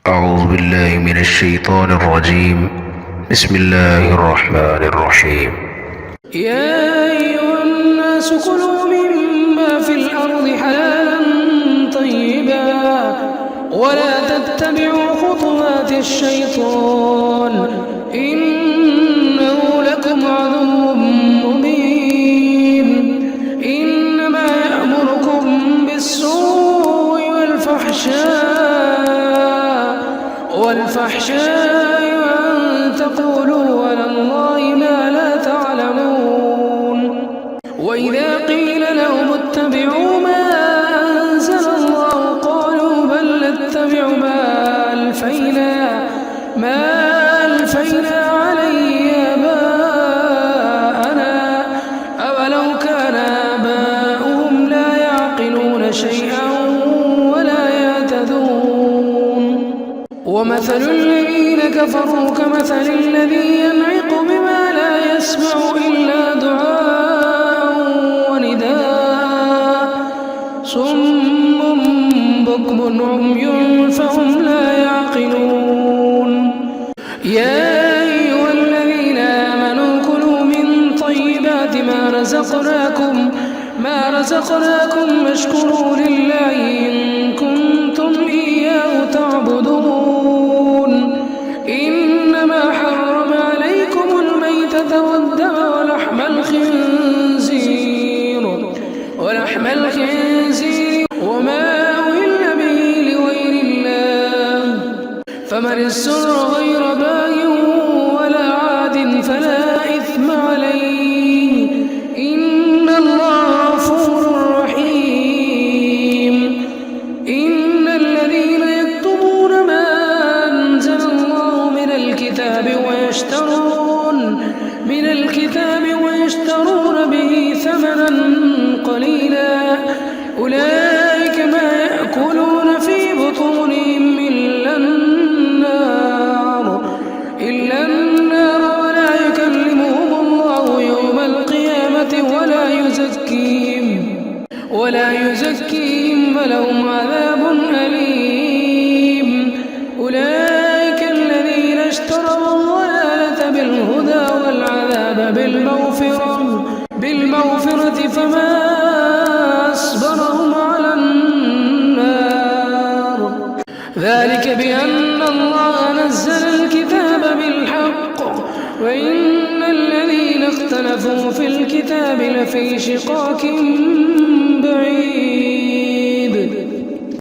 أعوذ بالله من الشيطان الرجيم. بسم الله الرحمن الرحيم. يا أيها الناس كلوا مما في الأرض حلالا طيبا ولا تتبعوا خطوات الشيطان إنه لكم عدو مبين. إنما يأمركم بالسوء والفحشاء وأن تقولوا على الله ما لا تعلمون. وإذا قيل لهم اتبعوا ما أنزل الله قالوا بل نتبع ما ألفينا عليه آباءنا أولو كان آباؤهم لا يعقلون شيئا ولا يهتدون. ومثل الذين كفروا كمثل الذي ينعق بما لا يسمع إلا دعاء ونداء صم بكم عمي فهم لا يعقلون. يا أيها الذين آمنوا كلوا من طيبات ما رزقناكم واشكروا لله إن كنتم إياه تعبدون. إنما حرم عليكم الميتة والدم ولحم الخنزير وما أهل به لغير الله فمن اضطر غير باغ ولا عاد فلا إثم عليه إن الله غفور رحيم. إن الذين يكتمون ما أنزل الله من الكتاب ويشترون به ثمنا قليلا أولئك ما يأكلون في بطونهم إلا النار ولا يكلمهم الله يوم القيامة ولا يزكيهم ولهم عذاب أليم. أولئك الذين اشتروا الضلالة بالهدى والعذاب بالمغفرة فما أصبرهم على النار. ذلك بأن الله نزل الكتاب بالحق وإن الذين اختلفوا في الكتاب لفي شقاق بعيد.